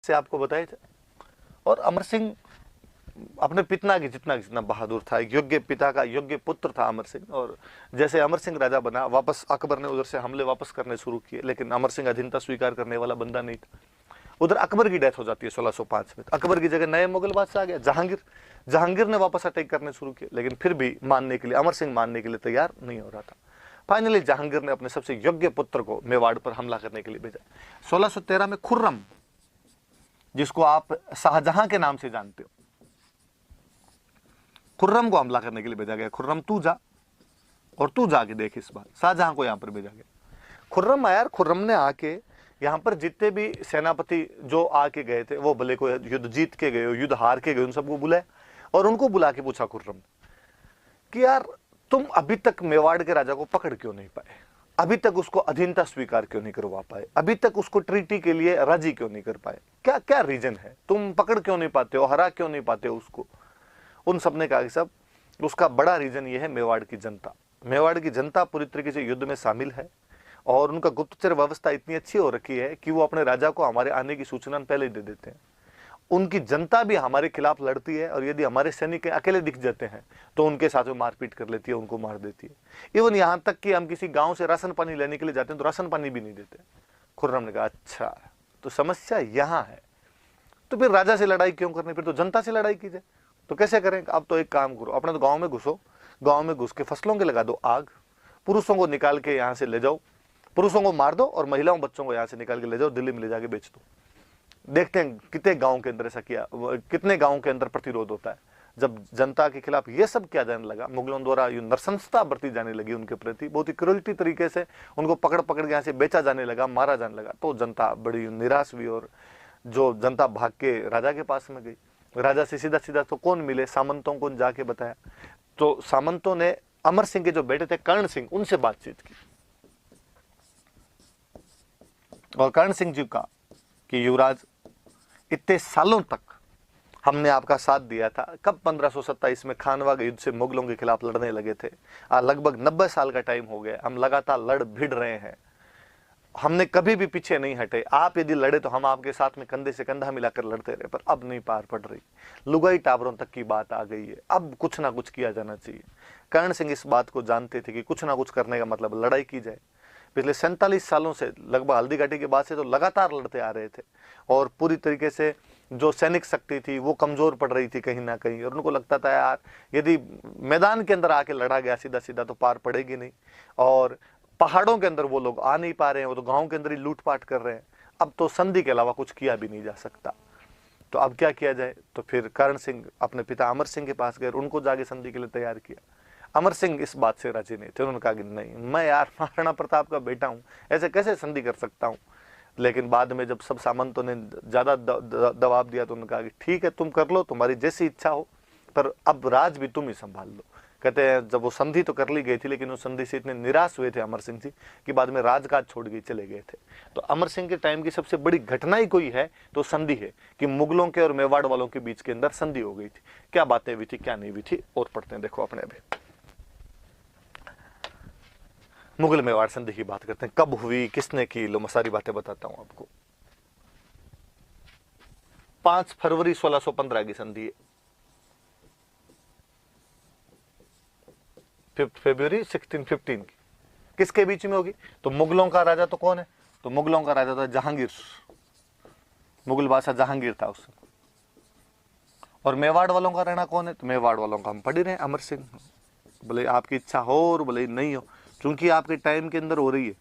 से आपको बताए थे। और अमर सिंह अपने पिता की जितना बहादुर था, योग्य पिता का योग्य पुत्र था अमर सिंह। और जैसे अमर सिंह राजा बना, वापस अकबर ने उधर से हमले वापस करने शुरू किए, लेकिन अमर सिंह अधीनता स्वीकार करने वाला बंदा नहीं था। उधर अकबर की डेथ हो जाती है 1605 में। अकबर की जगह नए मुगल बादशाह आ गया जहांगीर। जहांगीर ने वापस अटैक करने शुरू किए, लेकिन फिर भी मानने के लिए अमर सिंह मानने के लिए तैयार नहीं हो रहा था। फाइनली जहांगीर ने अपने सबसे योग्य पुत्र को मेवाड़ पर हमला करने के लिए भेजा। 1613 में खुर्रम, जिसको आप शाहजहां के नाम से जानते हो, खुर्रम को हमला करने के लिए भेजा गया। खुर्रम तू जा और तू जाके देख इस बार। शाहजहां को यहां पर भेजा गया। खुर्रम आया, खुर्रम ने आके यहाँ पर जितने भी सेनापति जो आके गए थे, वो भले को युद्ध जीत के गए, युद्ध हार के गए, उन सबको बुलाए और उनको बुला के पूछा खुर्रम कि यार तुम अभी तक मेवाड़ के राजा को पकड़ क्यों नहीं पाए, अभी तक उसको अधीनता स्वीकार क्यों नहीं करवा पाए, अभी तक उसको ट्रीटी के लिए राजी क्यों नहीं कर पाए, क्या क्या रीजन है, तुम पकड़ क्यों नहीं पाते हो, हरा क्यों नहीं पाते हो उसको। उन सब ने कहा कि सब उसका बड़ा रीजन ये है मेवाड़ की जनता। मेवाड़ की जनता पूरी तरीके से युद्ध में शामिल है और उनका गुप्तचर व्यवस्था इतनी अच्छी हो रखी है कि वो अपने राजा को हमारे आने की सूचना पहले ही दे देते हैं। उनकी जनता भी हमारे खिलाफ लड़ती है और यदि हमारे सैनिक अकेले दिख जाते हैं तो उनके साथ में मारपीट कर लेती है, उनको मार देती है। इवन यहाँ तक कि हम किसी गांव से राशन पानी लेने के लिए जाते हैं तो राशन पानी भी नहीं देते। खुर्रम ने कहा अच्छा तो समस्या यहाँ है, तो फिर राजा से लड़ाई क्यों करनी, फिर तो जनता से लड़ाई कीजिए। तो कैसे करें, अब तो एक काम करो, अपने तो गाँव में घुसो, गाँव में घुस के फसलों के लगा दो आग, पुरुषों को निकाल के यहाँ से ले जाओ, पुरुषों को मार दो और महिलाओं बच्चों को यहाँ से निकाल के ले जाओ, दिल्ली में ले जाके बेच दो। देखते हैं कितने गांव के अंदर ऐसा किया, कितने गांव के अंदर प्रतिरोध होता है। जब जनता के खिलाफ ये सब किया जाने लगा, मुगलों द्वारा नरसंसता बरती जाने लगी उनके प्रति, बहुत ही क्रूरती तरीके से उनको पकड़ पकड़ के यहाँ से बेचा जाने लगा, मारा जाने लगा, तो जनता बड़ी निराश हुई और जो जनता भाग के राजा के पास में गई। राजा से सीधा सीधा तो कौन मिले, सामंतों को जाके बताया। तो सामंतों ने अमर सिंह के जो बेटे थे कर्ण सिंह, उनसे बातचीत की और कर्ण सिंह जी का कि युवराज इतने सालों तक हमने आपका साथ दिया था, कब 1527 में खानवा के युद्ध से मुगलों के खिलाफ लड़ने लगे थे, लगभग 90 साल का टाइम हो गया, हम लगातार लड़ भिड़ रहे हैं, हमने कभी भी पीछे नहीं हटे। आप यदि लड़े तो हम आपके साथ में कंधे से कंधा मिलाकर लड़ते रहे, पर अब नहीं पार पड़ रही, लुगाई टावरों तक की बात आ गई है, अब कुछ ना कुछ किया जाना चाहिए। कर्ण सिंह इस बात को जानते थे कि कुछ ना कुछ करने का मतलब लड़ाई की जाए। पिछले 47 सालों से, लगभग हल्दी घाटी के बाद से तो लगातार लड़ते आ रहे थे और पूरी तरीके से जो सैनिक शक्ति थी वो कमजोर पड़ रही थी कहीं ना कहीं, और उनको लगता था यार यदि मैदान के अंदर आके लड़ा गया सीधा सीधा तो पार पड़ेगी नहीं, और पहाड़ों के अंदर वो लोग आ नहीं पा रहे हैं, वो तो गांव के अंदर ही लूटपाट कर रहे हैं, अब तो संधि के अलावा कुछ किया भी नहीं जा सकता, तो अब क्या किया जाए। तो फिर कर्ण सिंह अपने पिता अमर सिंह के पास गए, उनको जाके संधि के लिए तैयार किया। अमर सिंह इस बात से राजी नहीं थे, उन्होंने कहा कि नहीं, मैं यार महाराणा प्रताप का बेटा हूँ, ऐसे कैसे संधि कर सकता हूँ। लेकिन बाद में जब सब सामंतों ने ज़्यादा दबाव दिया तो उन्होंने कहा कि ठीक है तुम कर लो, तुम्हारी जैसी इच्छा हो, पर अब राज भी तुम ही संभाल लो। कहते हैं जब वो संधि तो कर ली गई थी, लेकिन उस संधि से इतने निराश हुए थे अमर सिंह जी कि बाद में राजकाज छोड़ के चले गए थे। तो अमर सिंह के टाइम की सबसे बड़ी घटना ही कोई है तो संधि है कि मुगलों के और मेवाड़ वालों के बीच के अंदर संधि हो गई थी। क्या बातें हुई थी क्या नहीं हुई थी और पढ़ते हैं, देखो अपने अभी मुगल मेवाड़ संधि की बात करते हैं, कब हुई, किसने की, लो मैं सारी बातें बताता हूं आपको। 5 फरवरी 1615 की संधि है, 5 फरवरी 1615 की। किसके बीच में होगी, तो मुगलों का राजा तो कौन है, तो मुगलों का राजा था जहांगीर, मुगल बादशाह जहांगीर था उस समय। और मेवाड़ वालों का रहना कौन है, तो मेवाड़ वालों का हम पढ़ ही रहे हैं अमर सिंह। बोले आपकी इच्छा हो और बोले नहीं हो, क्योंकि आपके टाइम के अंदर हो रही है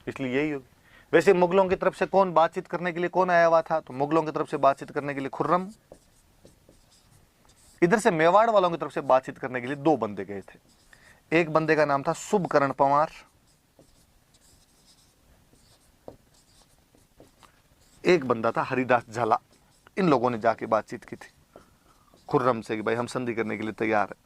इसलिए यही होगी। वैसे मुगलों की तरफ से कौन बातचीत करने के लिए कौन आया हुआ था, तो मुगलों की तरफ से बातचीत करने के लिए खुर्रम, इधर से मेवाड़ वालों की तरफ से बातचीत करने के लिए 2 बंदे गए थे। एक बंदे का नाम था शुभकरण पंवार, एक बंदा था हरिदास झाला। इन लोगों ने जाके बातचीत की थी खुर्रम से कि भाई हम संधि करने के लिए तैयार है।